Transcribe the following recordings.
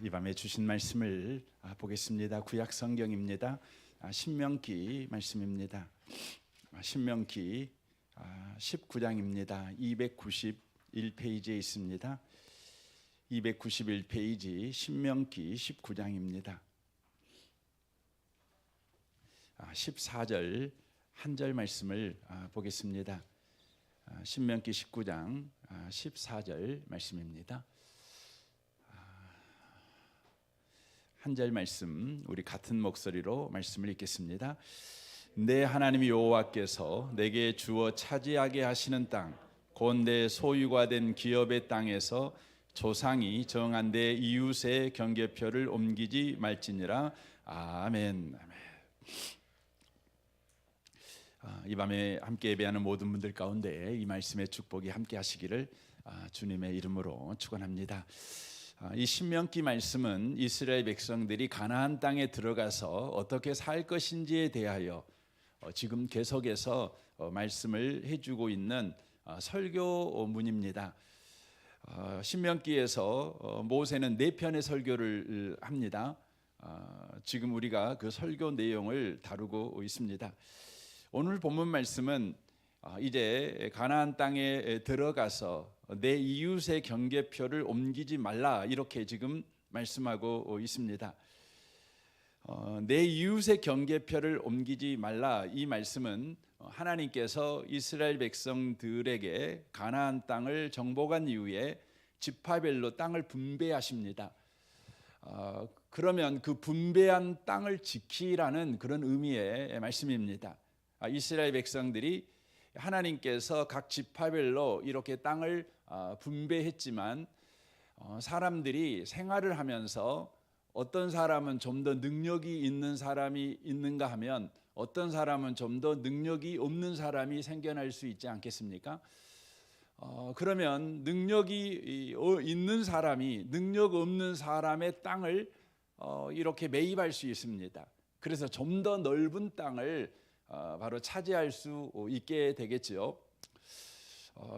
이 밤에 주신 말씀을 보겠습니다. 구약 성경입니다. 신명기 말씀입니다. 신명기 19장입니다. 291페이지에 있습니다. 291페이지 신명기 19장입니다. 14절 한 절 말씀을 보겠습니다. 신명기 19장 14절 말씀입니다. 한 절 말씀 우리 같은 목소리로 말씀을 읽겠습니다. 내 하나님 여호와께서 내게 주어 차지하게 하시는 땅 곧 내 소유가 된 기업의 땅에서 조상이 정한 내 이웃의 경계표를 옮기지 말지니라. 아멘. 이 밤에 함께 예배하는 모든 분들 가운데 이 말씀의 축복이 함께 하시기를 주님의 이름으로 축원합니다. 이 신명기 말씀은 이스라엘 백성들이 가나안 땅에 들어가서 어떻게 살 것인지에 대하여 지금 계속해서 말씀을 해주고 있는 설교문입니다. 신명기에서 모세는 4편의 설교를 합니다. 지금 우리가 그 설교 내용을 다루고 있습니다. 오늘 본문 말씀은 이제 가나안 땅에 들어가서 내 이웃의 경계표를 옮기지 말라 이렇게 지금 말씀하고 있습니다. 내 이웃의 경계표를 옮기지 말라 이 말씀은 하나님께서 이스라엘 백성들에게 가나안 땅을 정복한 이후에 지파별로 땅을 분배하십니다. 그러면 그 분배한 땅을 지키라는 그런 의미의 말씀입니다. 이스라엘 백성들이 하나님께서 각 지파별로 이렇게 땅을 분배했지만 사람들이 생활을 하면서 어떤 사람은 좀 더 능력이 있는 사람이 있는가 하면 어떤 사람은 좀 더 능력이 없는 사람이 생겨날 수 있지 않겠습니까? 그러면 능력이 있는 사람이 능력 없는 사람의 땅을 이렇게 매입할 수 있습니다. 그래서 좀 더 넓은 땅을 바로 차지할 수 있게 되겠지요.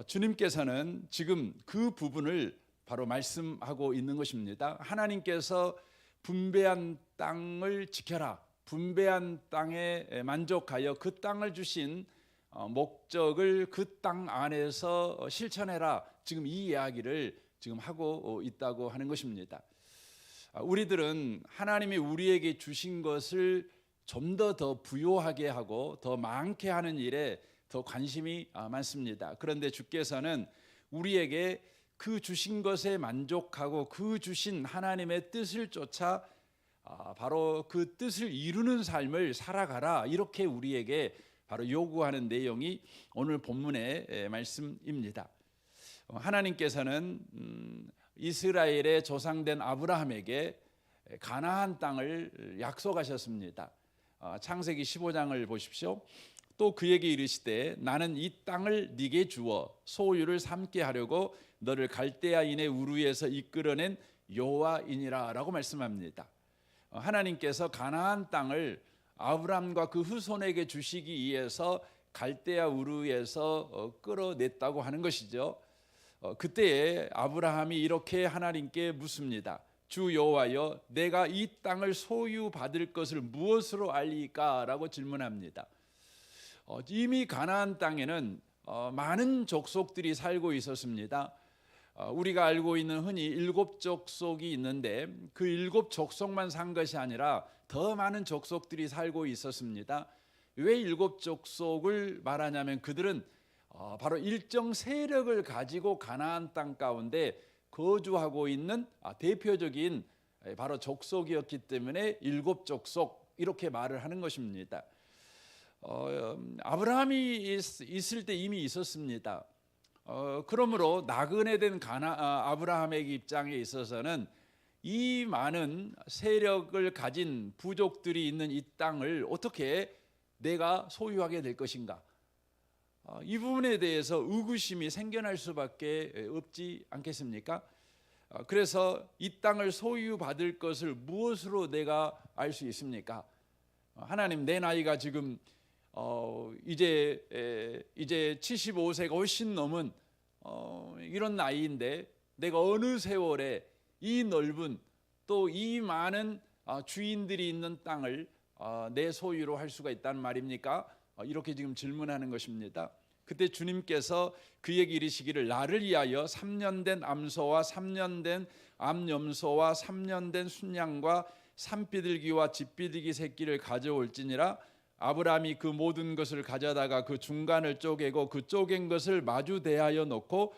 주님께서는 지금 그 부분을 바로 말씀하고 있는 것입니다. 하나님께서 분배한 땅을 지켜라. 분배한 땅에 만족하여 그 땅을 주신 목적을 그 땅 안에서 실천해라. 지금 이 이야기를 지금 하고 있다고 하는 것입니다. 우리들은 하나님이 우리에게 주신 것을 좀 더 부요하게 하고 더 많게 하는 일에 더 관심이 많습니다. 그런데 주께서는 우리에게 그 주신 것에 만족하고 그 주신 하나님의 뜻을 쫓아 바로 그 뜻을 이루는 삶을 살아가라 이렇게 우리에게 바로 요구하는 내용이 오늘 본문의 말씀입니다. 하나님께서는 이스라엘의 조상된 아브라함에게 가나안 땅을 약속하셨습니다. 창세기 15장을 보십시오. 또 그에게 이르시되 나는 이 땅을 네게 주어 소유를 삼게 하려고 너를 갈대아인의 우르에서 이끌어낸 여호와이니라 라고 말씀합니다. 하나님께서 가나안 땅을 아브람과 그 후손에게 주시기 위해서 갈대아 우르에서 끌어냈다고 하는 것이죠. 그때에 아브라함이 이렇게 하나님께 묻습니다. 주 여호와여 내가 이 땅을 소유받을 것을 무엇으로 알리까? 라고 질문합니다. 이미 가나안 땅에는 많은 족속들이 살고 있었습니다. 우리가 알고 있는 흔히 7 족속이 있는데 그 7 족속만 산 것이 아니라 더 많은 족속들이 살고 있었습니다. 왜 7 족속을 말하냐면 그들은 바로 일정 세력을 가지고 가나안 땅 가운데 거주하고 있는 대표적인 바로 족속이었기 때문에 7 족속 이렇게 말을 하는 것입니다. 아브라함이 있을 때 이미 있었습니다. 그러므로 나그네 된 아브라함의 입장에 있어서는 이 많은 세력을 가진 부족들이 있는 이 땅을 어떻게 내가 소유하게 될 것인가? 이 부분에 대해서 의구심이 생겨날 수밖에 없지 않겠습니까? 그래서 이 땅을 소유받을 것을 무엇으로 내가 알 수 있습니까? 하나님 내 나이가 지금 이제 75세가 훨씬 넘은 이런 나이인데 내가 어느 세월에 이 넓은 또 이 많은 주인들이 있는 땅을 내 소유로 할 수가 있다는 말입니까? 이렇게 지금 질문하는 것입니다. 그때 주님께서 그에게 이르시기를 나를 위하여 3년 된 암소와 3년 된 암염소와 3년 된 순양과 산비둘기와 집비둘기 새끼를 가져올지니라. 아브라함이 그 모든 것을 가져다가 그 중간을 쪼개고 그 쪼갠 것을 마주 대하여 놓고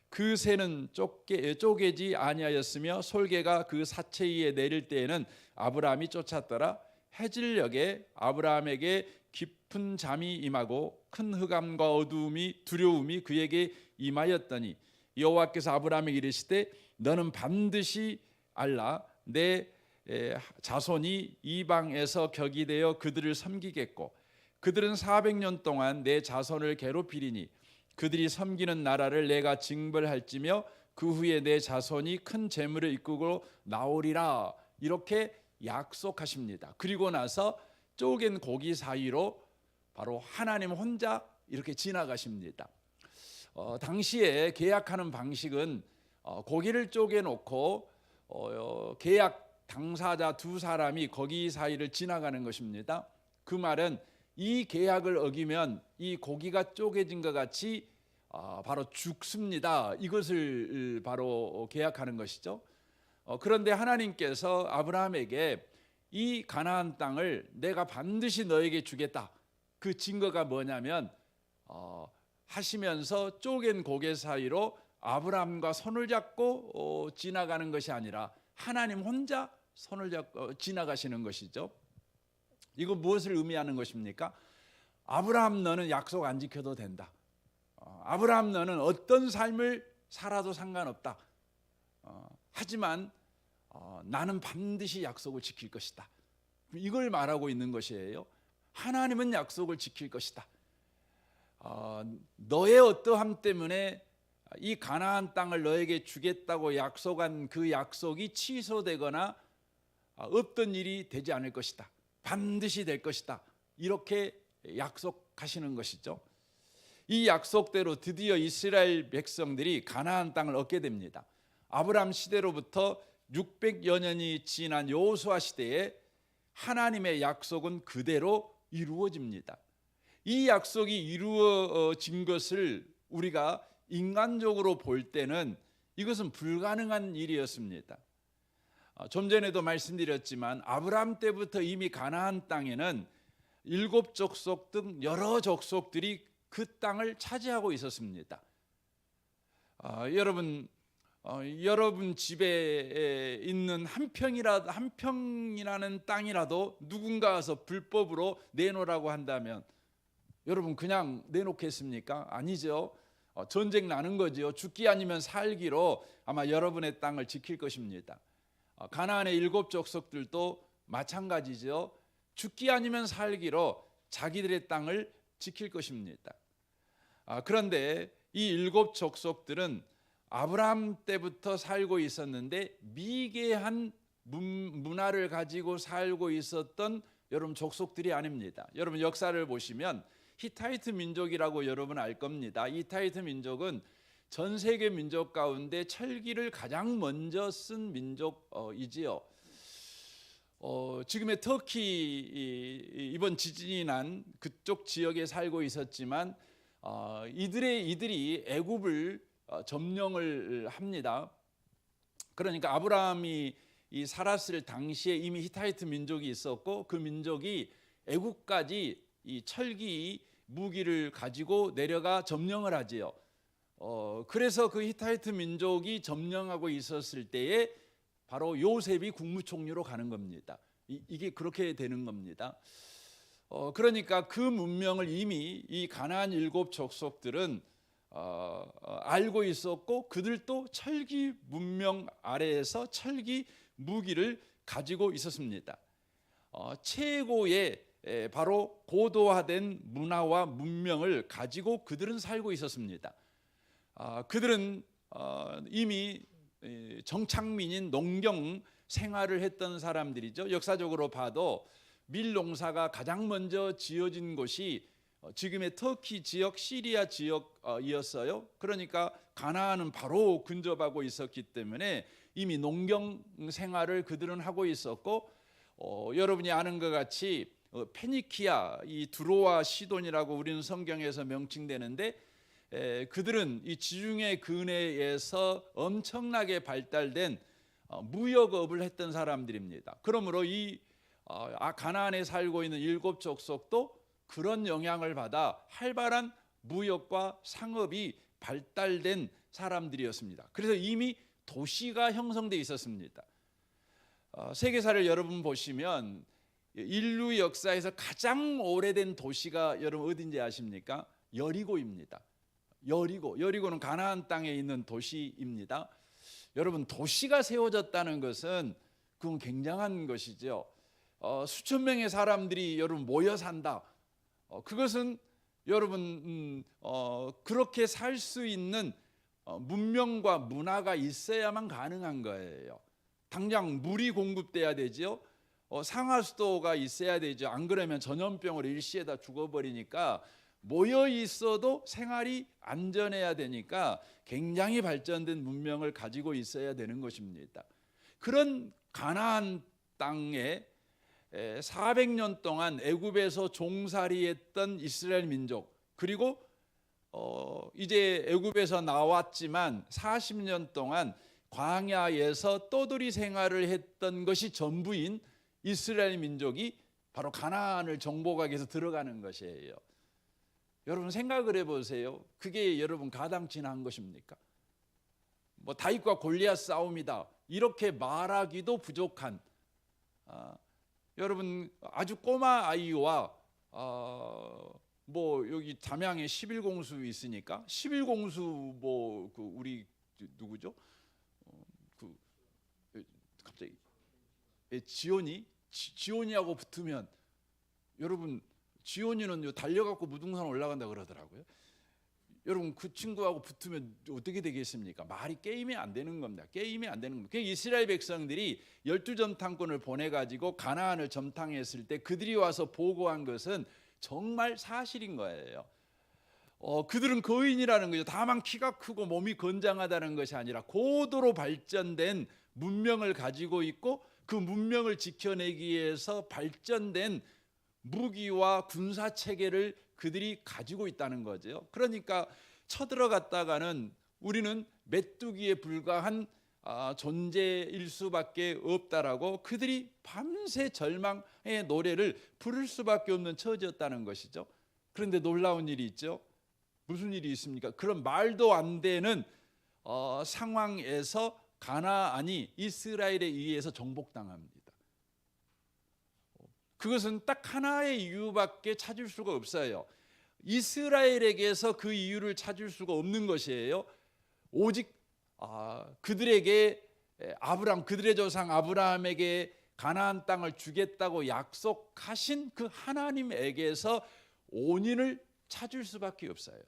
그 새는 쪼개지 아니하였으며 솔개가 그 사체 위에 내릴 때에는 아브라함이 쫓았더라. 해질녘에 아브라함에게 깊은 잠이 임하고 큰 흑암과 어두움이 두려움이 그에게 임하였더니 여호와께서 아브라함에게 이르시되 너는 반드시 알라 내 자손이 이방에서 격이 되어 그들을 섬기겠고 그들은 400년 동안 내 자손을 괴롭히리니 그들이 섬기는 나라를 내가 징벌할지며 그 후에 내 자손이 큰 재물을 이끌고 나오리라. 이렇게 약속하십니다. 그리고 나서 쪼갠 고기 사이로 바로 하나님 혼자 이렇게 지나가십니다. 당시에 계약하는 방식은 고기를 쪼개놓고 계약 당사자 두 사람이 거기 사이를 지나가는 것입니다. 그 말은 이 계약을 어기면 이 고기가 쪼개진 것 같이 바로 죽습니다. 이것을 바로 계약하는 것이죠. 그런데 하나님께서 아브라함에게 이 가나안 땅을 내가 반드시 너에게 주겠다. 그 증거가 뭐냐면 하시면서 쪼갠 고개 사이로 아브라함과 손을 잡고 지나가는 것이 아니라 하나님 혼자 손을 잡고 지나가시는 것이죠. 이거 무엇을 의미하는 것입니까? 아브라함 너는 약속 안 지켜도 된다. 아브라함 너는 어떤 삶을 살아도 상관없다. 하지만 나는 반드시 약속을 지킬 것이다. 이걸 말하고 있는 것이에요. 하나님은 약속을 지킬 것이다. 너의 어떠함 때문에 이 가나안 땅을 너에게 주겠다고 약속한 그 약속이 취소되거나 없던 일이 되지 않을 것이다. 반드시 될 것이다. 이렇게 약속하시는 것이죠. 이 약속대로 드디어 이스라엘 백성들이 가나안 땅을 얻게 됩니다. 아브라함 시대로부터 600여 년이 지난 여호수아 시대에 하나님의 약속은 그대로 이루어집니다. 이 약속이 이루어진 것을 우리가 인간적으로 볼 때는 이것은 불가능한 일이었습니다. 좀 전에도 말씀드렸지만 아브라함 때부터 이미 가나안 땅에는 7족속 등 여러 족속들이 그 땅을 차지하고 있었습니다. 여러분 집에 있는 한 평이라는 땅이라도 누군가 와서 불법으로 내놓으라고 한다면 여러분 그냥 내놓겠습니까? 아니죠. 전쟁 나는 거죠. 죽기 아니면 살기로 아마 여러분의 땅을 지킬 것입니다. 가나안의 7족속들도 마찬가지죠. 죽기 아니면 살기로 자기들의 땅을 지킬 것입니다. 그런데 이 7족속들은 아브라함 때부터 살고 있었는데 미개한 문화를 가지고 살고 있었던 여러분 족속들이 아닙니다. 여러분 역사를 보시면 히타이트 민족이라고 여러분 알 겁니다. 히타이트 민족은 전 세계 민족 가운데 철기를 가장 먼저 쓴 민족이지요. 지금의 터키 이번 지진이 난 그쪽 지역에 살고 있었지만 이들이 애굽을 점령을 합니다. 그러니까 아브라함이 살았을 당시에 이미 히타이트 민족이 있었고 그 민족이 애굽까지 이 철기 무기를 가지고 내려가 점령을 하지요. 그래서 그 히타이트 민족이 점령하고 있었을 때에 바로 요셉이 국무총리로 가는 겁니다. 이게 그렇게 되는 겁니다. 그러니까 그 문명을 이미 이 가나안 7족속들은 알고 있었고 그들도 철기 문명 아래에서 철기 무기를 가지고 있었습니다. 최고의 바로 고도화된 문화와 문명을 가지고 그들은 살고 있었습니다. 그들은 이미 정착민인 농경 생활을 했던 사람들이죠. 역사적으로 봐도 밀 농사가 가장 먼저 지어진 곳이 지금의 터키 지역, 시리아 지역이었어요. 그러니까 가나안은 바로 근접하고 있었기 때문에 이미 농경 생활을 그들은 하고 있었고, 여러분이 아는 것 같이 페니키아, 이 두로와 시돈이라고 우리는 성경에서 명칭되는데, 그들은 이 지중해 근해에서 엄청나게 발달된 무역업을 했던 사람들입니다. 그러므로 이 가나안에 살고 있는 7족속도 그런 영향을 받아 활발한 무역과 상업이 발달된 사람들이었습니다. 그래서 이미 도시가 형성되어 있었습니다. 세계사를 여러분 보시면 인류 역사에서 가장 오래된 도시가 여러분 어딘지 아십니까? 여리고입니다. 여리고는 가나안 땅에 있는 도시입니다. 여러분, 도시가 세워졌다는 것은 그건 굉장한 것이죠. 수천 명의 사람들이 여러분 모여 산다. 그것은 여러분 그렇게 살 수 있는 문명과 문화가 있어야만 가능한 거예요. 당장 물이 공급돼야 되죠. 상하수도가 있어야 되죠. 안 그러면 전염병으로 일시에다 죽어버리니까 모여 있어도 생활이 안전해야 되니까 굉장히 발전된 문명을 가지고 있어야 되는 것입니다. 그런 가나안 땅에 400년 동안 애굽에서 종살이했던 이스라엘 민족, 그리고 이제 애굽에서 나왔지만 40년 동안 광야에서 떠돌이 생활을 했던 것이 전부인 이스라엘 민족이 바로 가나안을 정복하기 위해서 들어가는 것이에요. 여러분 생각을 해보세요. 그게 여러분 가당치나 것입니까? 뭐 다윗과 골리앗 싸움이다 이렇게 말하기도 부족한, 여러분 아주 꼬마 아이와 뭐 여기 담양에 11공수 있으니까 11공수 뭐 그 우리 누구죠? 갑자기 지온이하고 붙으면 여러분 지온이는 달려갖고 무등산 올라간다 그러더라고요. 여러분 그 친구하고 붙으면 어떻게 되겠습니까? 말이 게임이 안 되는 겁니다. 게임이 안 되는 겁니다. 이스라엘 백성들이 12점탕권을 보내가지고 가나안을 점탕했을 때 그들이 와서 보고한 것은 정말 사실인 거예요. 그들은 거인이라는 거죠. 다만 키가 크고 몸이 건장하다는 것이 아니라 고도로 발전된 문명을 가지고 있고 그 문명을 지켜내기 위해서 발전된 무기와 군사 체계를 그들이 가지고 있다는 거죠. 그러니까 쳐들어갔다가는 우리는 메뚜기에 불과한 존재일 수밖에 없다라고 그들이 밤새 절망의 노래를 부를 수밖에 없는 처지였다는 것이죠. 그런데 놀라운 일이 있죠. 무슨 일이 있습니까? 그런 말도 안 되는 상황에서 가나안이 이스라엘에 의해서 정복당합니다. 그것은 딱 하나의 이유밖에 찾을 수가 없어요. 이스라엘에게서 그 이유를 찾을 수가 없는 것이에요. 오직 그들에게 그들의 조상 아브라함에게 가나안 땅을 주겠다고 약속하신 그 하나님에게서 원인을 찾을 수밖에 없어요.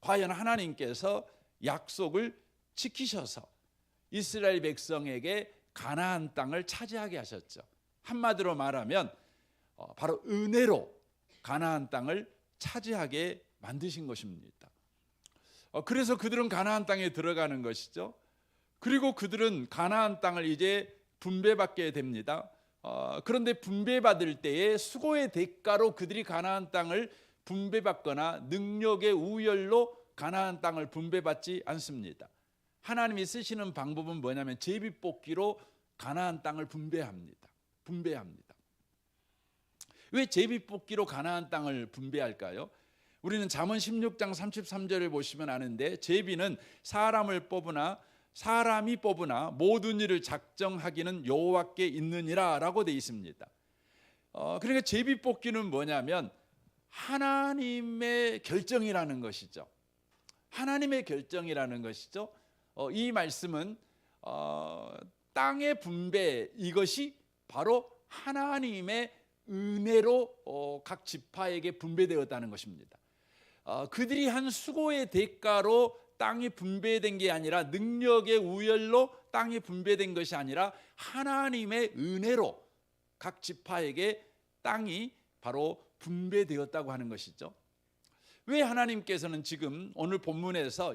과연 하나님께서 약속을 지키셔서 이스라엘 백성에게 가나안 땅을 차지하게 하셨죠. 한마디로 말하면 바로 은혜로 가나안 땅을 차지하게 만드신 것입니다. 그래서 그들은 가나안 땅에 들어가는 것이죠. 그리고 그들은 가나안 땅을 이제 분배받게 됩니다. 그런데 분배받을 때에 수고의 대가로 그들이 가나안 땅을 분배받거나 능력의 우열로 가나안 땅을 분배받지 않습니다. 하나님이 쓰시는 방법은 뭐냐면 제비뽑기로 가나안 땅을 분배합니다. 왜 제비뽑기로 가나안 땅을 분배할까요? 우리는 잠언 16장 33절을 보시면 아는데, 제비는 사람이 뽑으나 모든 일을 작정하기는 여호와께 있느니라 라고 되어 있습니다. 그러니까 제비뽑기는 뭐냐면 하나님의 결정이라는 것이죠. 하나님의 결정이라는 것이죠. 이 말씀은 땅의 분배, 이것이 바로 하나님의 은혜로 각 지파에게 분배되었다는 것입니다. 그들이 한 수고의 대가로 땅이 분배된 게 아니라, 능력의 우열로 땅이 분배된 것이 아니라 하나님의 은혜로 각 지파에게 땅이 바로 분배되었다고 하는 것이죠. 왜 하나님께서는 지금 오늘 본문에서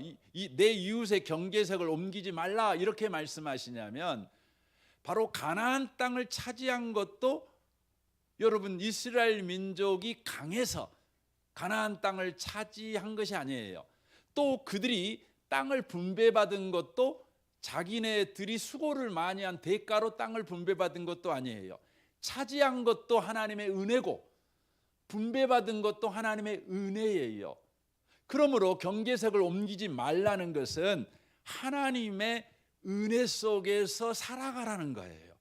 내 이웃의 경계석을 옮기지 말라 이렇게 말씀하시냐면, 바로 가나안 땅을 차지한 것도 여러분 이스라엘 민족이 강해서 가나안 땅을 차지한 것이 아니에요. 또 그들이 땅을 분배받은 것도 자기네들이 수고를 많이 한 대가로 땅을 분배받은 것도 아니에요. 차지한 것도 하나님의 은혜고 분배받은 것도 하나님의 은혜예요. 그러므로 경계석을 옮기지 말라는 것은 하나님의 은혜 속에서 살아가라는 거예요.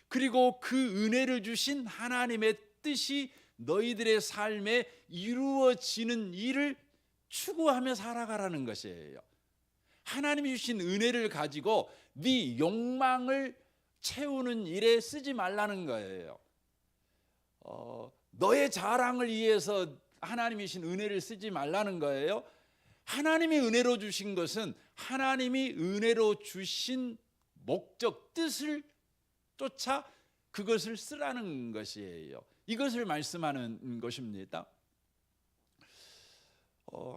그리고 그 은혜를 주신 하나님의 뜻이 너희들의 삶에 이루어지는 일을 추구하며 살아가라는 것이에요. 하나님이 주신 은혜를 가지고 네 욕망을 채우는 일에 쓰지 말라는 거예요. 너의 자랑을 위해서 하나님이 주신 은혜를 쓰지 말라는 거예요. 하나님이 은혜로 주신 것은 하나님이 은혜로 주신 목적, 뜻을 쫓아 그것을 쓰라는 것이에요. 이것을 말씀하는 것입니다.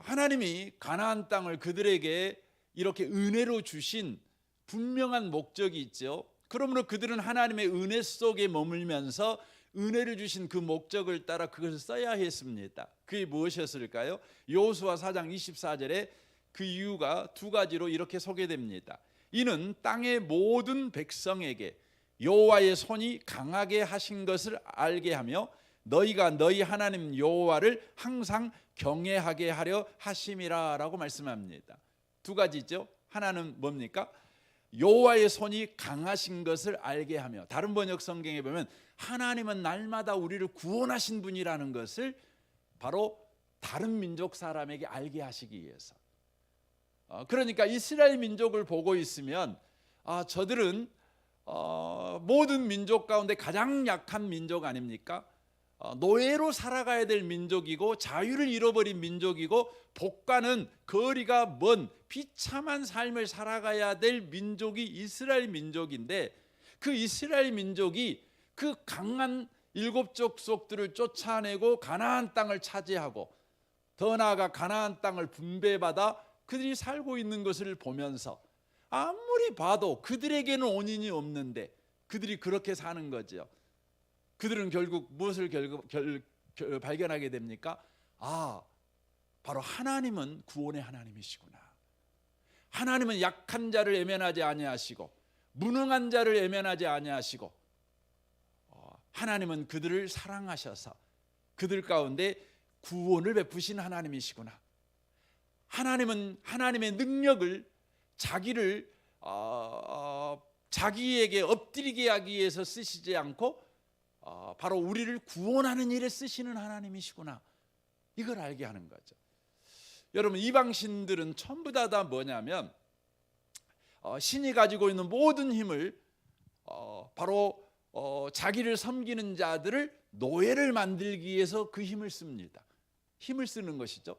하나님이 가나안 땅을 그들에게 이렇게 은혜로 주신 분명한 목적이 있죠. 그러므로 그들은 하나님의 은혜 속에 머물면서 은혜를 주신 그 목적을 따라 그것을 써야 했습니다. 그게 무엇이었을까요? 여호수아 4장 24절에 그 이유가 두 가지로 이렇게 소개됩니다. 이는 땅의 모든 백성에게 여호와의 손이 강하게 하신 것을 알게 하며 너희가 너희 하나님 여호와를 항상 경외하게 하려 하심이라 라고 말씀합니다. 두 가지죠. 하나는 뭡니까? 여호와의 손이 강하신 것을 알게 하며, 다른 번역 성경에 보면 하나님은 날마다 우리를 구원하신 분이라는 것을 바로 다른 민족 사람에게 알게 하시기 위해서. 그러니까 이스라엘 민족을 보고 있으면 저들은 모든 민족 가운데 가장 약한 민족 아닙니까? 노예로 살아가야 될 민족이고 자유를 잃어버린 민족이고 복과는 거리가 먼 비참한 삶을 살아가야 될 민족이 이스라엘 민족인데, 그 이스라엘 민족이 그 강한 일곱 족속들을 쫓아내고 가나안 땅을 차지하고 더 나아가 가나안 땅을 분배받아 그들이 살고 있는 것을 보면서 아무리 봐도 그들에게는 원인이 없는데 그들이 그렇게 사는 거죠. 그들은 결국 무엇을 발견하게 됩니까? 바로 하나님은 구원의 하나님이시구나. 하나님은 약한 자를 외면하지 아니하시고 무능한 자를 외면하지 아니하시고 하나님은 그들을 사랑하셔서 그들 가운데 구원을 베푸신 하나님이시구나. 하나님은 하나님의 능력을 자기에게 엎드리게 하기 위해서 쓰시지 않고 바로 우리를 구원하는 일에 쓰시는 하나님이시구나. 이걸 알게 하는 거죠. 여러분, 이방신들은 전부 다 뭐냐면 신이 가지고 있는 모든 힘을 바로 자기를 섬기는 자들을 노예를 만들기 위해서 그 힘을 씁니다. 힘을 쓰는 것이죠.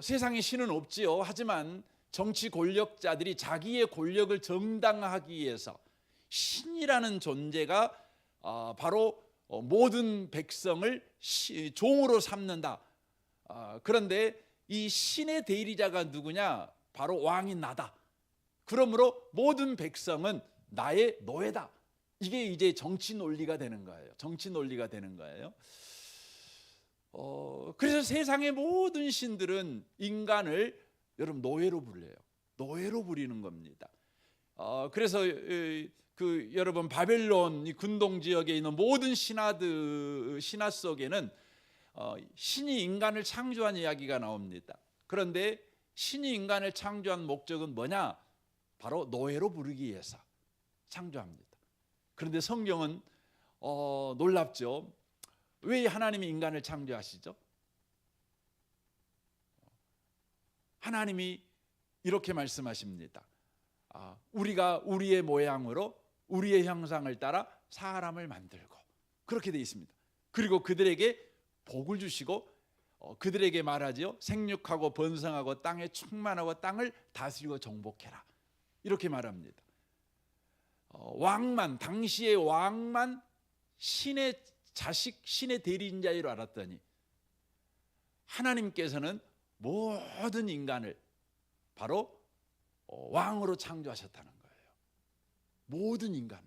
세상에 신은 없지요. 하지만 정치 권력자들이 자기의 권력을 정당화하기 위해서 신이라는 존재가 바로 모든 백성을 종으로 삼는다. 그런데 이 신의 대리자가 누구냐? 바로 왕인 나다. 그러므로 모든 백성은 나의 노예다. 이게 이제 정치 논리가 되는 거예요. 정치 논리가 되는 거예요. 그래서 세상의 모든 신들은 인간을 여러분 노예로 불려요. 노예로 부리는 겁니다. 그래서 여러분 바벨론 이 근동 지역에 있는 모든 신화 속에는 신이 인간을 창조한 이야기가 나옵니다. 그런데 신이 인간을 창조한 목적은 뭐냐? 바로 노예로 부르기 위해서 창조합니다. 그런데 성경은 놀랍죠. 왜 하나님이 인간을 창조하시죠? 하나님이 이렇게 말씀하십니다. 우리가 우리의 모양으로 우리의 형상을 따라 사람을 만들고, 그렇게 되어 있습니다. 그리고 그들에게 복을 주시고 그들에게 말하지요. 생육하고 번성하고 땅에 충만하고 땅을 다스리고 정복해라. 이렇게 말합니다. 왕만, 당시의 왕만 신의 자식 신의 대리인자인 줄 알았더니 하나님께서는 모든 인간을 바로 왕으로 창조하셨다는 거예요. 모든 인간을.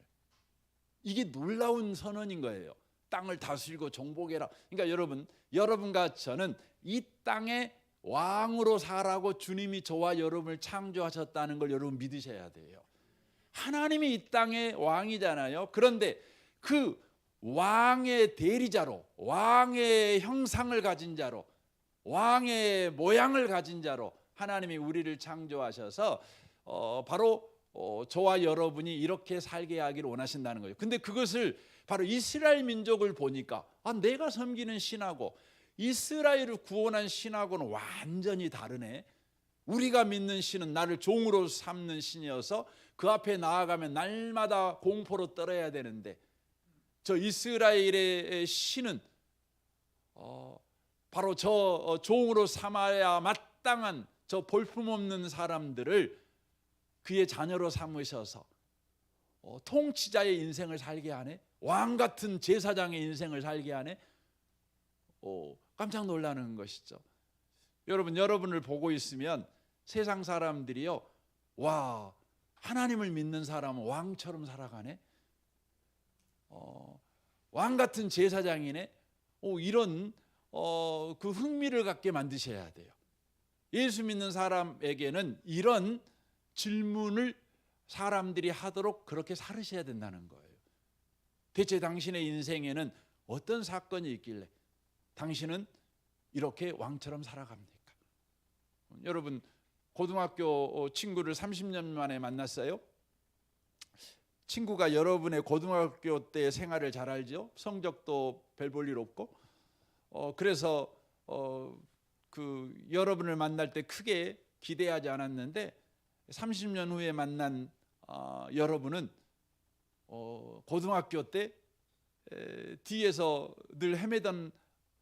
이게 놀라운 선언인 거예요. 땅을 다스리고 정복해라. 그러니까 여러분과 저는 이 땅에 왕으로 살라고 주님이 저와 여러분을 창조하셨다는 걸 여러분 믿으셔야 돼요. 하나님이 이 땅의 왕이잖아요. 그런데 그 왕의 대리자로, 왕의 형상을 가진 자로, 왕의 모양을 가진 자로 하나님이 우리를 창조하셔서 바로 저와 여러분이 이렇게 살게 하기를 원하신다는 거예요. 근데 그것을 바로 이스라엘 민족을 보니까 내가 섬기는 신하고 이스라엘을 구원한 신하고는 완전히 다르네. 우리가 믿는 신은 나를 종으로 삼는 신이어서 그 앞에 나아가면 날마다 공포로 떨어야 되는데 저 이스라엘의 신은 바로 저 종으로 삼아야 마땅한 저 볼품없는 사람들을 그의 자녀로 삼으셔서 통치자의 인생을 살게 하네. 왕 같은 제사장의 인생을 살게 하네. 깜짝 놀라는 것이죠. 여러분을 보고 있으면 세상 사람들이요, 와, 하나님을 믿는 사람은 왕처럼 살아가네. 왕 같은 제사장이네. 이런 그 흥미를 갖게 만드셔야 돼요. 예수 믿는 사람에게는 이런 질문을 사람들이 하도록 그렇게 살으셔야 된다는 거예요. 대체 당신의 인생에는 어떤 사건이 있길래 당신은 이렇게 왕처럼 살아갑니까? 여러분, 고등학교 친구를 30년 만에 만났어요. 친구가 여러분의 고등학교 때 생활을 잘 알죠. 성적도 별 볼 일 없고, 그래서 그 여러분을 만날 때 크게 기대하지 않았는데 30년 후에 만난 여러분은 고등학교 때 뒤에서 늘 헤매던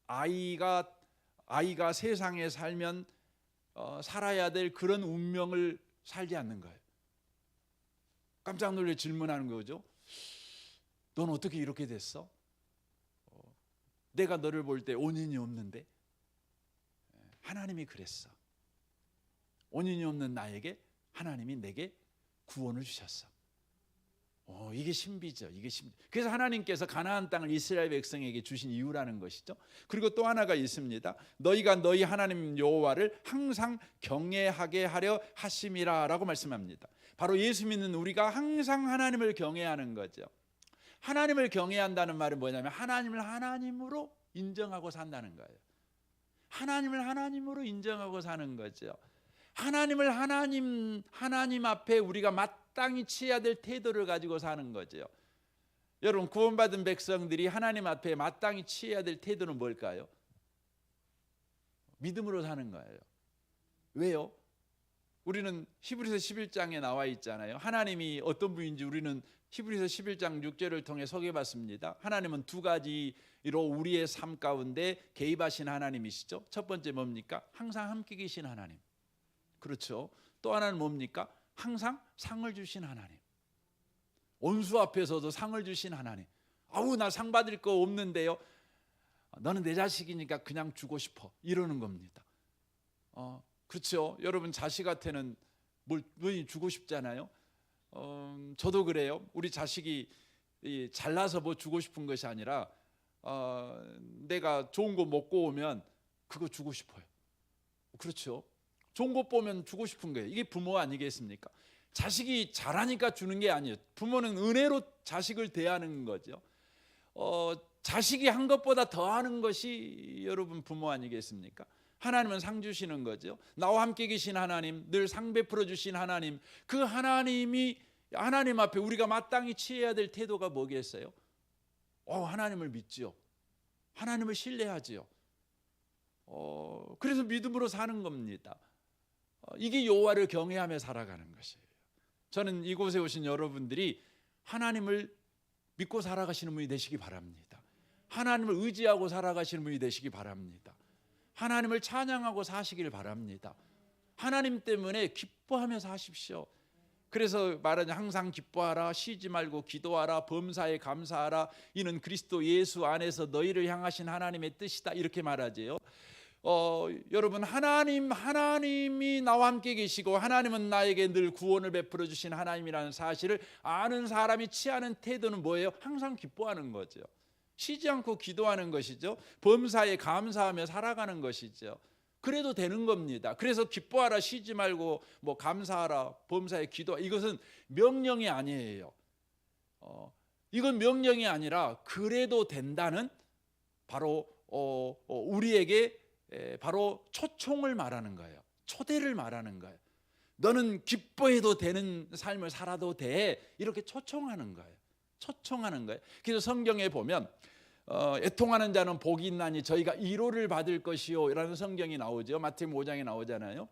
아이가 세상에 살면 살아야 될 그런 운명을 살지 않는 거예요. 깜짝 놀래 질문하는 거죠. 넌 어떻게 이렇게 됐어? 내가 너를 볼 때 원인이 없는데. 하나님이 그랬어. 원인이 없는 나에게 하나님이 내게 구원을 주셨어. 이게 신비죠. 이게 신비. 그래서 하나님께서 가나안 땅을 이스라엘 백성에게 주신 이유라는 것이죠. 그리고 또 하나가 있습니다. 너희가 너희 하나님 여호와를 항상 경외하게 하려 하심이라라고 말씀합니다. 바로 예수 믿는 우리가 항상 하나님을 경외하는 거죠. 하나님을 경외한다는 말은 뭐냐면 하나님을 하나님으로 인정하고 산다는 거예요. 하나님을 하나님으로 인정하고 사는 거죠. 하나님을 하나님 앞에 우리가 마땅히 취해야 될 태도를 가지고 사는 거죠. 여러분, 구원받은 백성들이 하나님 앞에 마땅히 취해야 될 태도는 뭘까요? 믿음으로 사는 거예요. 왜요? 우리는 히브리서 11장에 나와 있잖아요. 하나님이 어떤 분인지 우리는 히브리서 11장 6절을 통해 소개받습니다. 하나님은 두 가지로 우리의 삶 가운데 개입하신 하나님이시죠. 첫 번째 뭡니까? 항상 함께 계신 하나님. 그렇죠. 또 하나는 뭡니까? 항상 상을 주신 하나님. 원수 앞에서도 상을 주신 하나님. 나 상 받을 거 없는데요. 너는 내 자식이니까 그냥 주고 싶어. 이러는 겁니다. 그렇죠. 여러분, 자식한테는 뭘 주고 싶잖아요. 저도 그래요. 우리 자식이 잘나서 뭐 주고 싶은 것이 아니라 내가 좋은 거 먹고 오면 그거 주고 싶어요. 그렇죠. 좋은 거 보면 주고 싶은 거예요. 이게 부모 아니겠습니까? 자식이 잘하니까 주는 게 아니에요. 부모는 은혜로 자식을 대하는 거죠. 자식이 한 것보다 더하는 것이 여러분 부모 아니겠습니까? 하나님은 상 주시는 거죠. 나와 함께 계신 하나님, 늘 상 베풀어 주신 하나님, 그 하나님이 하나님 앞에 우리가 마땅히 취해야 될 태도가 뭐겠어요? 하나님을 믿지요. 하나님을 신뢰하지요. 그래서 믿음으로 사는 겁니다. 이게 여호와를 경외하며 살아가는 것이에요. 저는 이곳에 오신 여러분들이 하나님을 믿고 살아가시는 분이 되시기 바랍니다. 하나님을 의지하고 살아가시는 분이 되시기 바랍니다. 하나님을 찬양하고 사시길 바랍니다. 하나님 때문에 기뻐하며 사십시오. 그래서 말하는 항상 기뻐하라, 쉬지 말고 기도하라, 범사에 감사하라, 이는 그리스도 예수 안에서 너희를 향하신 하나님의 뜻이다, 이렇게 말하지요. 여러분, 하나님이 나와 함께 계시고 하나님은 나에게 늘 구원을 베풀어 주신 하나님이라는 사실을 아는 사람이 취하는 태도는 뭐예요? 항상 기뻐하는 거죠. 쉬지 않고 기도하는 것이죠. 범사에 감사하며 살아가는 것이죠. 그래도 되는 겁니다. 그래서 기뻐하라, 쉬지 말고 뭐 감사하라, 범사에 기도, 이것은 명령이 아니에요. 이건 명령이 아니라 그래도 된다는, 바로 우리에게 바로 초청을 말하는 거예요. 초대를 말하는 거예요. 너는 기뻐해도 되는 삶을 살아도 돼, 이렇게 초청하는 거예요. 초청하는 거예요. 그래서 성경에 보면 애통하는 자는 복이 있나니 저희가 위로를 받을 것이요 라는 성경이 나오죠. 마태복음 5장에 나오잖아요.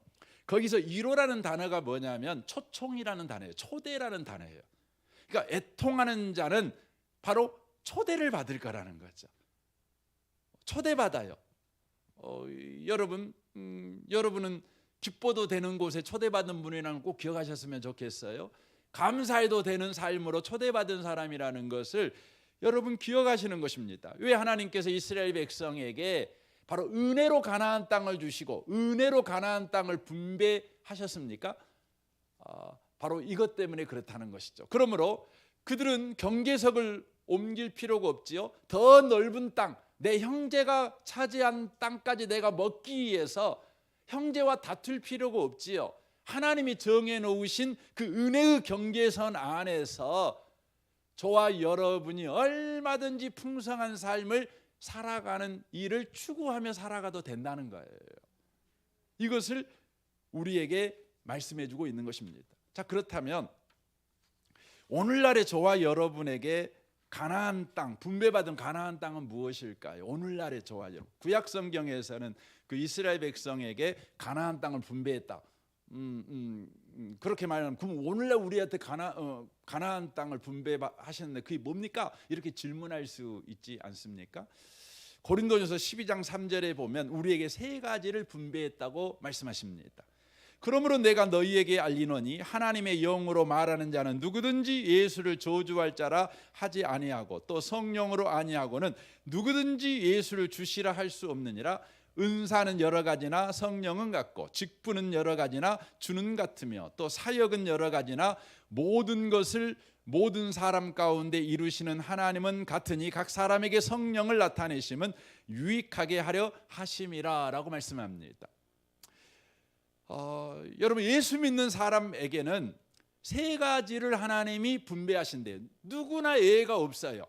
거기서 위로라는 단어가 뭐냐면 초청이라는 단어예요. 초대라는 단어예요. 그러니까 애통하는 자는 바로 초대를 받을 거라는 거죠. 초대받아요. 여러분은 기뻐도 되는 곳에 초대받은 분이라는 꼭 기억하셨으면 좋겠어요. 감사해도 되는 삶으로 초대받은 사람이라는 것을 여러분 기억하시는 것입니다. 왜 하나님께서 이스라엘 백성에게 바로 은혜로 가나안 땅을 주시고 은혜로 가나안 땅을 분배하셨습니까? 바로 이것 때문에 그렇다는 것이죠. 그러므로 그들은 경계석을 옮길 필요가 없지요. 더 넓은 땅, 내 형제가 차지한 땅까지 내가 먹기 위해서 형제와 다툴 필요가 없지요. 하나님이 정해놓으신 그 은혜의 경계선 안에서 저와 여러분이 얼마든지 풍성한 삶을 살아가는 일을 추구하며 살아가도 된다는 거예요. 이것을 우리에게 말씀해 주고 있는 것입니다. 자, 그렇다면 오늘날의 저와 여러분에게 가나안 땅, 분배받은 가나안 땅은 무엇일까요? 오늘날의 저와 여러분, 구약 성경에서는 그 이스라엘 백성에게 가나안 땅을 분배했다. 그렇게 말하면, 그럼 오늘날 우리한테 가나안 땅을 분배하셨는데 그게 뭡니까? 이렇게 질문할 수 있지 않습니까? 고린도전서 12장 3절에 보면 우리에게 세 가지를 분배했다고 말씀하십니다. 그러므로 내가 너희에게 알리노니 하나님의 영으로 말하는 자는 누구든지 예수를 저주할 자라 하지 아니하고 또 성령으로 아니하고는 누구든지 예수를 주시라 할 수 없느니라. 은사는 여러 가지나 성령은 같고 직분은 여러 가지나 주는 같으며 또 사역은 여러 가지나 모든 것을 모든 사람 가운데 이루시는 하나님은 같으니 각 사람에게 성령을 나타내심은 유익하게 하려 하심이라 라고 말씀합니다. 여러분, 예수 믿는 사람에게는 세 가지를 하나님이 분배하신대요. 누구나 예외가 없어요.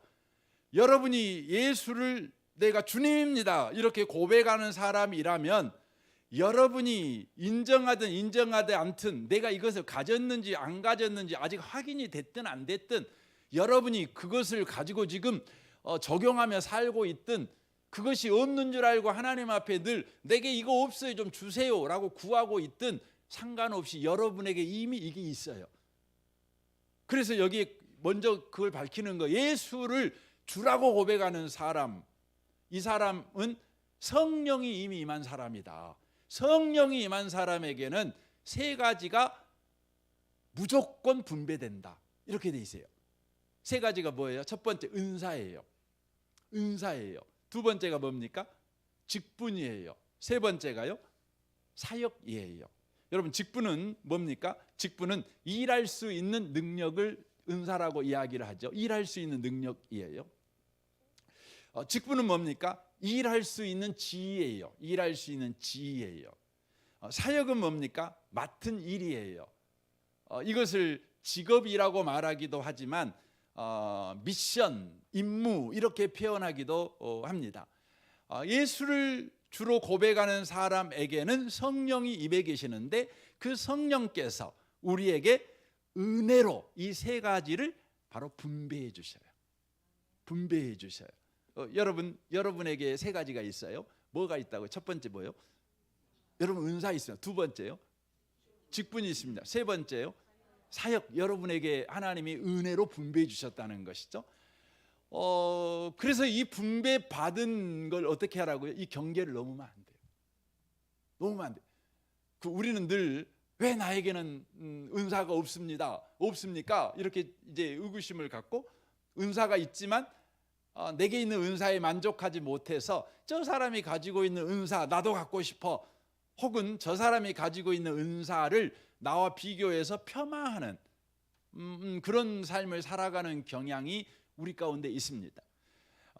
여러분이 예수를 내가 주님입니다 이렇게 고백하는 사람이라면 여러분이 인정하든 인정하지 않든 내가 이것을 가졌는지 안 가졌는지 아직 확인이 됐든 안 됐든 여러분이 그것을 가지고 지금 적용하며 살고 있든 그것이 없는 줄 알고 하나님 앞에 늘 내게 이거 없어요 좀 주세요 라고 구하고 있든 상관없이 여러분에게 이미 이게 있어요. 그래서 여기 먼저 그걸 밝히는 거, 예수를 주라고 고백하는 사람, 이 사람은 성령이 이미 임한 사람이다. 성령이 임한 사람에게는 세 가지가 무조건 분배된다 이렇게 돼 있어요. 세 가지가 뭐예요? 첫 번째 은사예요. 은사예요. 두 번째가 뭡니까? 직분이에요. 세 번째가요? 사역이에요. 여러분, 직분은 뭡니까? 직분은 일할 수 있는 능력을 은사라고 이야기를 하죠. 일할 수 있는 능력이에요. 직분은 뭡니까? 일할 수 있는 지위예요. 일할 수 있는 지위예요. 사역은 뭡니까? 맡은 일이에요. 이것을 직업이라고 말하기도 하지만 미션, 임무 이렇게 표현하기도 합니다. 예수를 주로 고백하는 사람에게는 성령이 입에 계시는데 그 성령께서 우리에게 은혜로 이 세 가지를 바로 분배해 주셔요. 분배해 주셔요. 여러분에게 세 가지가 있어요. 뭐가 있다고요? 첫 번째 뭐예요? 여러분 은사 있어요. 두 번째요? 직분이 있습니다. 세 번째요? 사역. 여러분에게 하나님이 은혜로 분배해 주셨다는 것이죠. 그래서 이 분배 받은 걸 어떻게 하라고요? 이 경계를 넘으면 안 돼요. 넘으면 안 돼요. 우리는 늘 왜 나에게는 은사가 없습니까? 이렇게 이제 의구심을 갖고 은사가 있지만 내게 있는 은사에 만족하지 못해서 저 사람이 가지고 있는 은사 나도 갖고 싶어, 혹은 저 사람이 가지고 있는 은사를 나와 비교해서 폄하하는 그런 삶을 살아가는 경향이 우리 가운데 있습니다.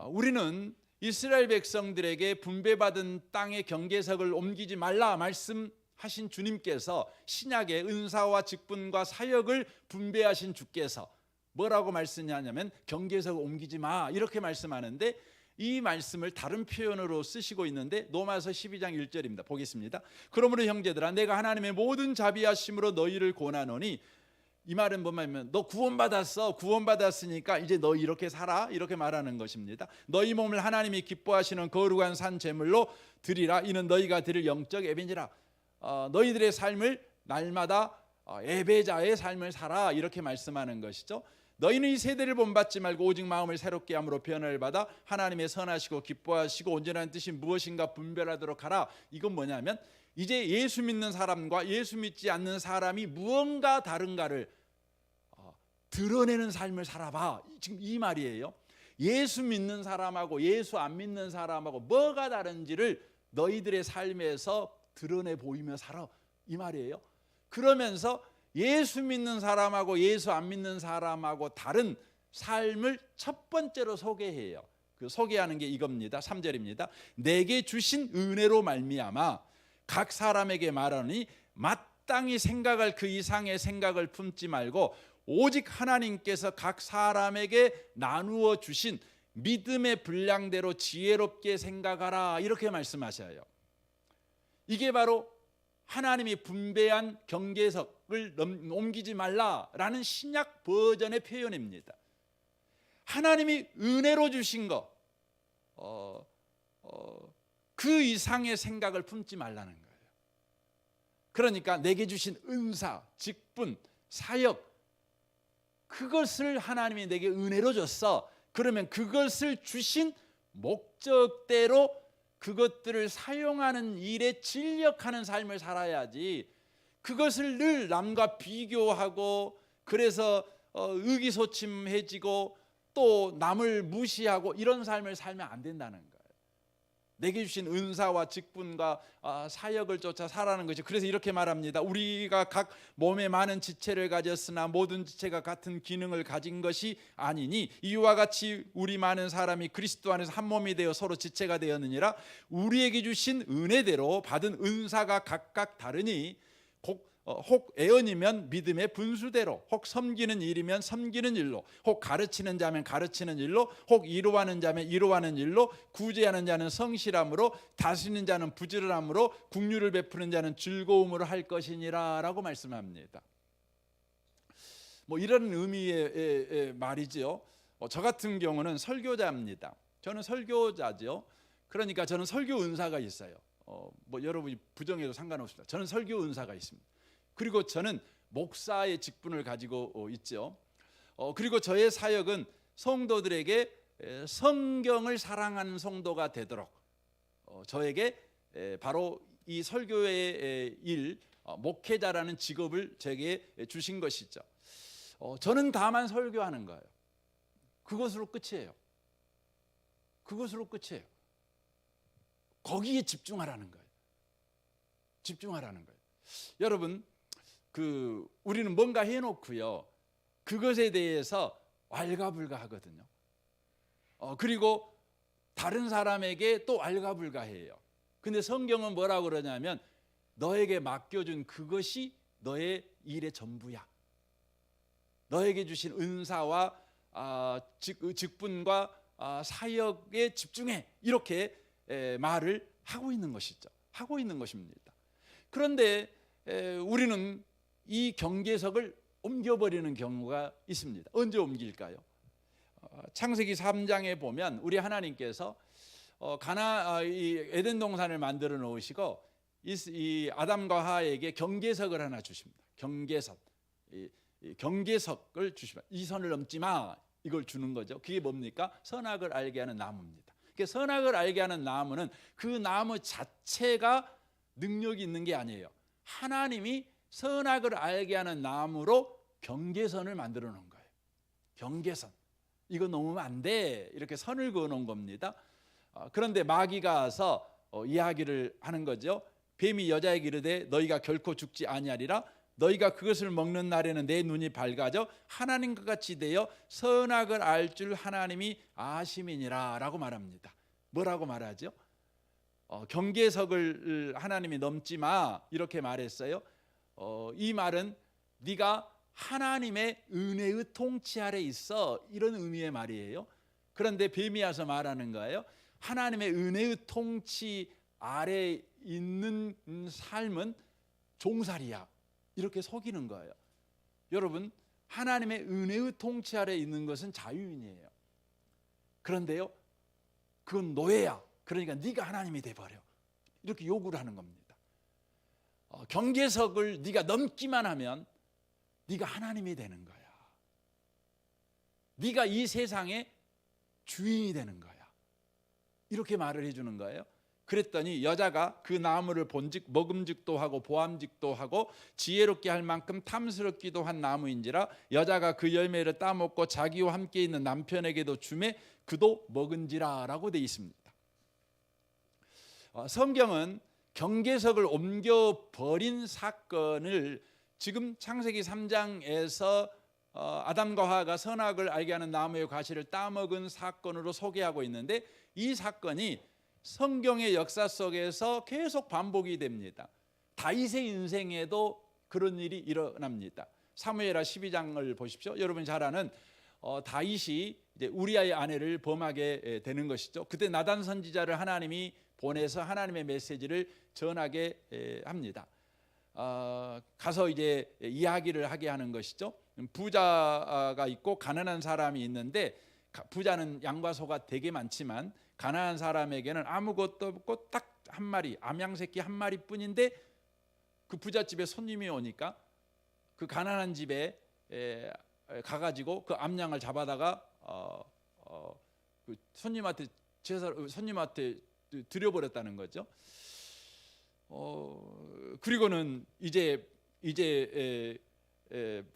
우리는 이스라엘 백성들에게 분배받은 땅의 경계석을 옮기지 말라 말씀하신 주님께서 신약의 은사와 직분과 사역을 분배하신 주께서 뭐라고 말씀하냐면 경계석을 옮기지 마 이렇게 말씀하는데, 이 말씀을 다른 표현으로 쓰시고 있는데 로마서 12장 1절입니다. 보겠습니다. 그러므로 형제들아 내가 하나님의 모든 자비하심으로 너희를 권하노니, 이 말은 뭐냐면 너 구원받았으니까 이제 너 이렇게 살아, 이렇게 말하는 것입니다. 너희 몸을 하나님이 기뻐하시는 거룩한 산 제물로 드리라. 이는 너희가 드릴 영적 예배니라. 너희들의 삶을 날마다 예배자의 삶을 살아, 이렇게 말씀하는 것이죠. 너희는 이 세대를 본받지 말고 오직 마음을 새롭게 함으로 변화를 받아 하나님의 선하시고 기뻐하시고 온전한 뜻이 무엇인가 분별하도록 하라. 이건 뭐냐면 이제 예수 믿는 사람과 예수 믿지 않는 사람이 무언가 다른가를 드러내는 삶을 살아봐, 지금 이 말이에요. 예수 믿는 사람하고 예수 안 믿는 사람하고 뭐가 다른지를 너희들의 삶에서 드러내 보이며 살아, 이 말이에요. 그러면서 예수 믿는 사람하고 예수 안 믿는 사람하고 다른 삶을 첫 번째로 소개해요. 그 소개하는 게 이겁니다. 3절입니다. 내게 주신 은혜로 말미암아 각 사람에게 말하니 마땅히 생각할 그 이상의 생각을 품지 말고 오직 하나님께서 각 사람에게 나누어 주신 믿음의 분량대로 지혜롭게 생각하라, 이렇게 말씀하셔요. 이게 바로 하나님이 분배한 경계석을 옮기지 말라라는 신약 버전의 표현입니다. 하나님이 은혜로 주신 것, 그 이상의 생각을 품지 말라는 거예요. 그러니까 내게 주신 은사, 직분, 사역, 그것을 하나님이 내게 은혜로 줬어. 그러면 그것을 주신 목적대로 그것들을 사용하는 일에 진력하는 삶을 살아야지, 그것을 늘 남과 비교하고 그래서 의기소침해지고 또 남을 무시하고 이런 삶을 살면 안 된다는 거예요. 내게 주신 은사와 직분과 사역을 쫓아 살아가는 것이. 그래서 이렇게 말합니다. 우리가 각 몸에 많은 지체를 가졌으나 모든 지체가 같은 기능을 가진 것이 아니니 이와 같이 우리 많은 사람이 그리스도 안에서 한 몸이 되어 서로 지체가 되었느니라. 우리에게 주신 은혜대로 받은 은사가 각각 다르니 혹 애언이면 믿음의 분수대로, 혹 섬기는 일이면 섬기는 일로, 혹 가르치는 자면 가르치는 일로, 혹 위로하는 자면 위로하는 일로, 구제하는 자는 성실함으로, 다스리는 자는 부지런함으로, 긍휼을 베푸는 자는 즐거움으로 할 것이니라 라고 말씀합니다. 뭐 이런 의미의 말이죠. 저 같은 경우는 설교자입니다. 저는 설교자죠. 그러니까 저는 설교 은사가 있어요. 뭐 여러분이 부정해도 상관없습니다. 저는 설교 은사가 있습니다. 그리고 저는 목사의 직분을 가지고 있죠. 그리고 저의 사역은 성도들에게 성경을 사랑하는 성도가 되도록 저에게 바로 이 설교의 일, 목회자라는 직업을 제게 주신 것이죠. 저는 다만 설교하는 거예요. 그것으로 끝이에요. 그것으로 끝이에요. 거기에 집중하라는 거예요. 집중하라는 거예요. 여러분, 우리는 뭔가 해놓고요, 그것에 대해서 왈가불가하거든요. 그리고 다른 사람에게 또 왈가불가해요. 근데 성경은 뭐라고 그러냐면 너에게 맡겨준 그것이 너의 일의 전부야. 너에게 주신 은사와 직분과 사역에 집중해, 이렇게 말을 하고 있는 것이죠. 하고 있는 것입니다. 그런데 우리는 이 경계석을 옮겨버리는 경우가 있습니다. 언제 옮길까요? 창세기 3장에 보면 우리 하나님께서 이 에덴 동산을 만들어 놓으시고 이 아담과 하와에게 경계석을 하나 주십니다. 경계석을 주십니다. 이 선을 넘지 마, 이걸 주는 거죠. 그게 뭡니까? 선악을 알게 하는 나무입니다. 선악을 알게 하는 나무는 그 나무 자체가 능력이 있는 게 아니에요. 하나님이 선악을 알게 하는 나무로 경계선을 만들어 놓은 거예요. 경계선. 이거 넘으면 안 돼. 이렇게 선을 그어 놓은 겁니다. 그런데 마귀가 와서 이야기를 하는 거죠. 뱀이 여자에게 이르되 너희가 결코 죽지 아니하리라. 너희가 그것을 먹는 날에는 내 눈이 밝아져 하나님과 같이 되어 선악을 알 줄 하나님이 아심이니라 라고 말합니다. 뭐라고 말하죠? 경계석을 하나님이 넘지 마 이렇게 말했어요. 이 말은 네가 하나님의 은혜의 통치 아래 있어 이런 의미의 말이에요. 그런데 뱀이 와서 말하는 거예요. 하나님의 은혜의 통치 아래 있는 삶은 종살이야. 이렇게 속이는 거예요. 여러분, 하나님의 은혜의 통치 아래 있는 것은 자유인이에요. 그런데요, 그건 노예야. 그러니까 네가 하나님이 돼버려. 이렇게 요구를 하는 겁니다. 경계석을 네가 넘기만 하면 네가 하나님이 되는 거야. 네가 이 세상의 주인이 되는 거야. 이렇게 말을 해주는 거예요. 그랬더니 여자가 그 나무를 본즉 먹음직도 하고 보암직도 하고 지혜롭게 할 만큼 탐스럽기도 한 나무인지라 여자가 그 열매를 따먹고 자기와 함께 있는 남편에게도 주매 그도 먹은지라 라고 되어 있습니다. 성경은 경계석을 옮겨버린 사건을 지금 창세기 3장에서 아담과 하와가 선악을 알게 하는 나무의 과실을 따먹은 사건으로 소개하고 있는데 이 사건이 성경의 역사 속에서 계속 반복이 됩니다. 다윗의 인생에도 그런 일이 일어납니다. 사무엘하 12장을 보십시오. 여러분 잘 아는 다윗이 이제 우리아의 아내를 범하게 되는 것이죠. 그때 나단 선지자를 하나님이 보내서 하나님의 메시지를 전하게 합니다. 가서 이제 이야기를 하게 하는 것이죠. 부자가 있고 가난한 사람이 있는데 부자는 양과 소가 되게 많지만 가난한 사람에게는 아무것도 없고 딱 한 마리 암양 새끼 한 마리뿐인데 그 부잣집에 손님이 오니까 그 가난한 집에 가가지고 그 암양을 잡아다가 그 손님한테 드려버렸다는 거죠. 그리고는 이제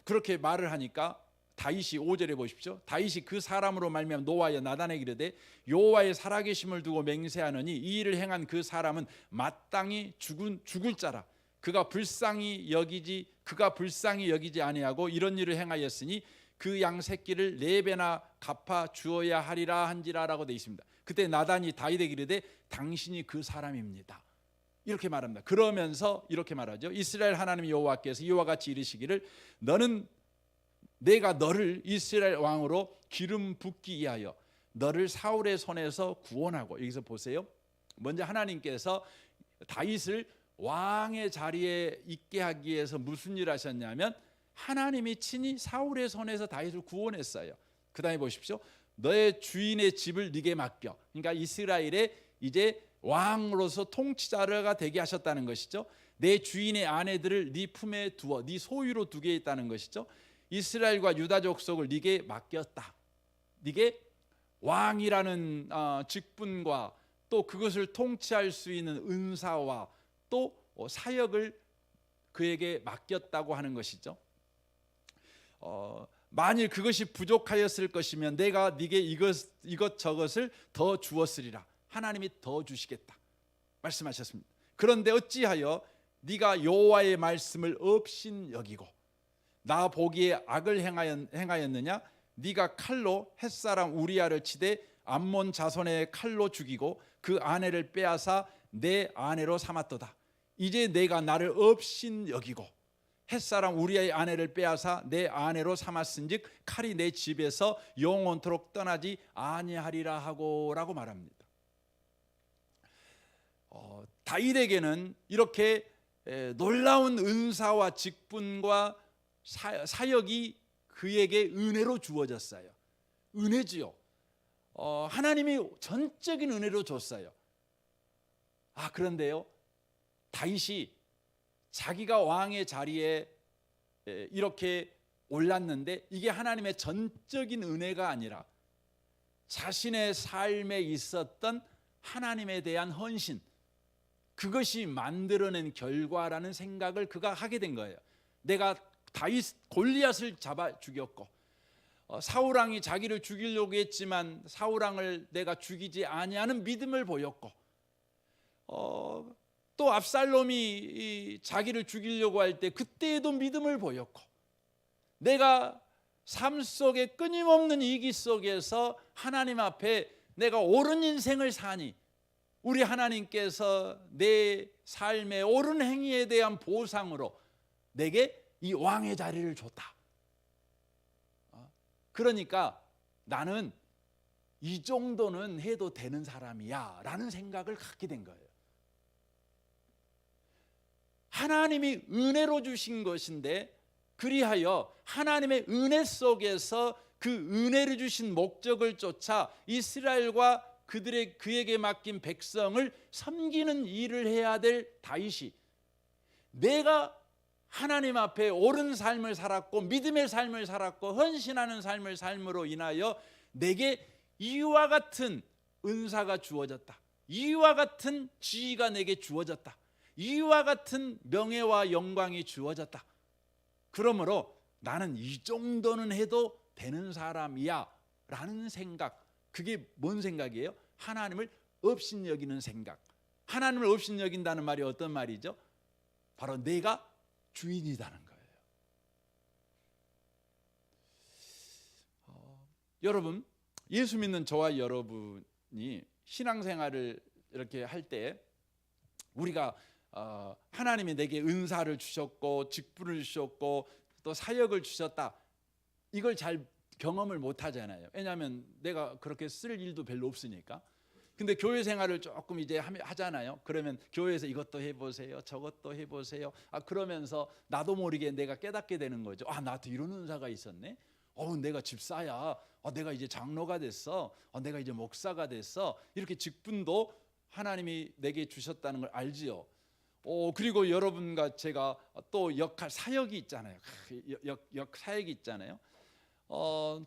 그렇게 말을 하니까 다윗이 5절에 보십시오. 다윗이 그 사람으로 말미암아 노아여 나단에게 이르되 여호와의 살아계심을 두고 맹세하노니 이 일을 행한 그 사람은 마땅히 죽을 자라. 그가 불쌍히 여기지 아니하고 이런 일을 행하였으니 그 양 새끼를 4배나 갚아 주어야 하리라 한지라라고 되어 있습니다. 그때 나단이 다윗에게 이르되 당신이 그 사람입니다. 이렇게 말합니다. 그러면서 이렇게 말하죠. 이스라엘 하나님 여호와께서 이와 같이 이르시기를 내가 너를 이스라엘 왕으로 기름 붓기 위하여 너를 사울의 손에서 구원하고 여기서 보세요. 먼저 하나님께서 다윗을 왕의 자리에 있게 하기 위해서 무슨 일을 하셨냐면 하나님이 친히 사울의 손에서 다윗을 구원했어요. 그 다음에 보십시오. 너의 주인의 집을 네게 맡겨. 그러니까 이스라엘의 이제 왕으로서 통치자가 되게 하셨다는 것이죠. 내 주인의 아내들을 네 품에 두어 네 소유로 두게 했다는 것이죠. 이스라엘과 유다 족속을 네게 맡겼다. 네게 왕이라는 직분과 또 그것을 통치할 수 있는 은사와 또 사역을 그에게 맡겼다고 하는 것이죠. 만일 그것이 부족하였을 것이면 내가 네게 이것저것을 더 주었으리라. 하나님이 더 주시겠다 말씀하셨습니다. 그런데 어찌하여 네가 여호와의 말씀을 업신 여기고 나 보기에 악을 행하였느냐? 네가 칼로 햇사람 우리아를 치되 암몬 자손의 칼로 죽이고 그 아내를 빼앗아 내 아내로 삼았도다. 이제 내가 나를 업신 여기고 햇사람 우리아의 아내를 빼앗아 내 아내로 삼았은즉 칼이 내 집에서 영원토록 떠나지 아니하리라 하고라고 말합니다. 다윗에게는 이렇게 놀라운 은사와 직분과 사역이 그에게 은혜로 주어졌어요. 은혜지요. 하나님이 전적인 은혜로 줬어요. 그런데요, 다윗이 자기가 왕의 자리에 이렇게 올랐는데 이게 하나님의 전적인 은혜가 아니라 자신의 삶에 있었던 하나님에 대한 헌신, 그것이 만들어낸 결과라는 생각을 그가 하게 된 거예요. 내가 골리앗을 잡아 죽였고 사울 왕이 자기를 죽이려고 했지만 사울 왕을 내가 죽이지 아니하는 믿음을 보였고 또 압살롬이 자기를 죽이려고 할 때 그때에도 믿음을 보였고 내가 삶 속에 끊임없는 위기 속에서 하나님 앞에 내가 옳은 인생을 사니 우리 하나님께서 내 삶의 옳은 행위에 대한 보상으로 내게 이 왕의 자리를 줬다. 그러니까 나는 이 정도는 해도 되는 사람이야 라는 생각을 갖게 된 거예요. 하나님이 은혜로 주신 것인데 그리하여 하나님의 은혜 속에서 그 은혜를 주신 목적을 쫓아 이스라엘과 그에게 맡긴 백성을 섬기는 일을 해야 될 다윗이 내가 하나님 앞에 옳은 삶을 살았고 믿음의 삶을 살았고 헌신하는 삶을 삶으로 인하여 내게 이와 같은 은사가 주어졌다. 이와 같은 지위가 내게 주어졌다. 이와 같은 명예와 영광이 주어졌다. 그러므로 나는 이 정도는 해도 되는 사람이야 라는 생각, 그게 뭔 생각이에요? 하나님을 업신여기는 생각. 하나님을 업신여긴다는 말이 어떤 말이죠? 바로 내가 주인이라는 거예요. 여러분, 예수 믿는 저와 여러분이 신앙생활을 이렇게 할 때 우리가 하나님이 내게 은사를 주셨고 직분을 주셨고 또 사역을 주셨다, 이걸 잘 경험을 못 하잖아요. 왜냐하면 내가 그렇게 쓸 일도 별로 없으니까. 근데 교회 생활을 조금 이제 하잖아요. 그러면 교회에서 이것도 해보세요, 저것도 해보세요. 그러면서 나도 모르게 내가 깨닫게 되는 거죠. 나도 이런 은사가 있었네. 내가 집사야. 내가 이제 장로가 됐어. 내가 이제 목사가 됐어. 이렇게 직분도 하나님이 내게 주셨다는 걸 알지요. 그리고 여러분과 제가 또 역할 사역이 있잖아요. 사역이 있잖아요.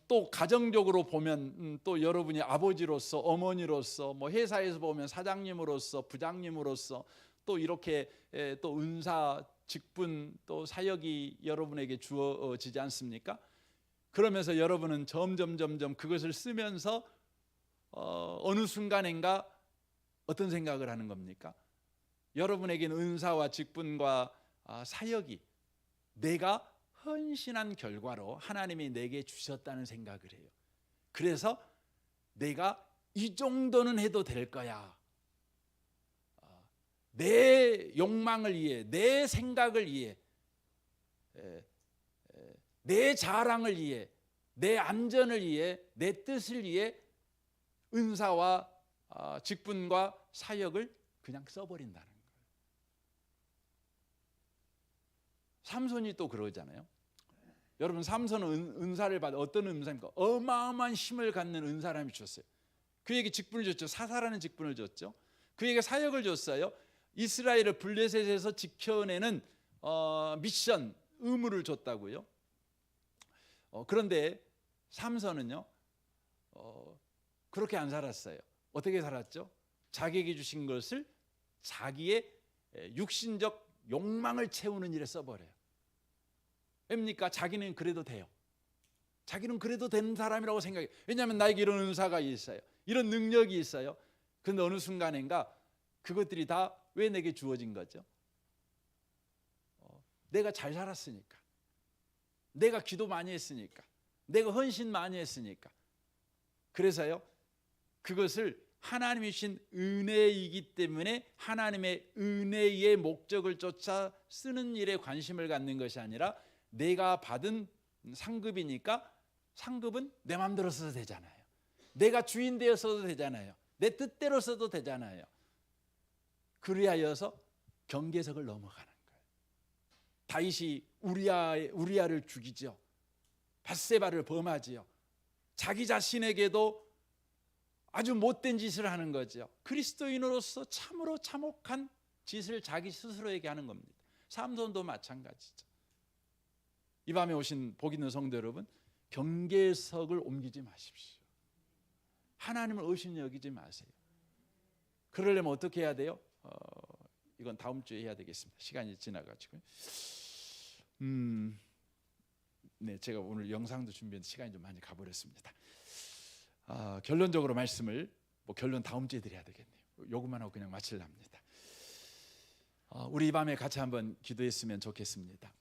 또 가정적으로 보면 또 여러분이 아버지로서 어머니로서 뭐 회사에서 보면 사장님으로서 부장님으로서 또 이렇게 또 은사 직분 또 사역이 여러분에게 주어지지 않습니까? 그러면서 여러분은 점점 그것을 쓰면서 어느 순간인가 어떤 생각을 하는 겁니까? 여러분에게는 은사와 직분과 사역이 내가 헌신한 결과로 하나님이 내게 주셨다는 생각을 해요. 그래서 내가 이 정도는 해도 될 거야. 내 욕망을 위해, 내 생각을 위해, 내 자랑을 위해, 내 안전을 위해, 내 뜻을 위해 은사와 직분과 사역을 그냥 써버린다는 거예요. 삼손이 또 그러잖아요. 여러분, 삼손은 은사를 받아. 어떤 은사입니까? 어마어마한 힘을 갖는 은사를 주셨어요. 그에게 직분을 줬죠. 사사라는 직분을 줬죠. 그에게 사역을 줬어요. 이스라엘을 블레셋에서 지켜내는 미션, 의무를 줬다고요. 그런데 삼손은요, 그렇게 안 살았어요. 어떻게 살았죠? 자기에게 주신 것을 자기의 육신적 욕망을 채우는 일에 써버려요. 왜입니까? 자기는 그래도 돼요. 자기는 그래도 되는 사람이라고 생각해요. 왜냐하면 나에게 이런 은사가 있어요. 이런 능력이 있어요. 그런데 어느 순간인가 그것들이 다 왜 내게 주어진 거죠? 내가 잘 살았으니까, 내가 기도 많이 했으니까, 내가 헌신 많이 했으니까. 그래서요, 그것을 하나님이 주신 은혜이기 때문에 하나님의 은혜의 목적을 쫓아 쓰는 일에 관심을 갖는 것이 아니라 내가 받은 상급이니까 상급은 내 마음대로 써도 되잖아요. 내가 주인 되어 써도 되잖아요. 내 뜻대로 써도 되잖아요. 그리하여서 경계석을 넘어가는 거예요. 다윗이 우리아를 죽이죠. 밧세바를 범하지요. 자기 자신에게도 아주 못된 짓을 하는 거죠. 그리스도인으로서 참으로 참혹한 짓을 자기 스스로에게 하는 겁니다. 삼손도 마찬가지죠. 이 밤에 오신 복 있는 성도 여러분, 경계석을 옮기지 마십시오. 하나님을 의심 여기지 마세요. 그러려면 어떻게 해야 돼요? 이건 다음 주에 해야 되겠습니다. 시간이 지나가지고. 네, 제가 오늘 영상도 준비했는데 시간이 좀 많이 가버렸습니다. 결론적으로 말씀을 결론 다음 주에 드려야 되겠네요. 요것만 하고 그냥 마치려 합니다. 우리 이 밤에 같이 한번 기도했으면 좋겠습니다.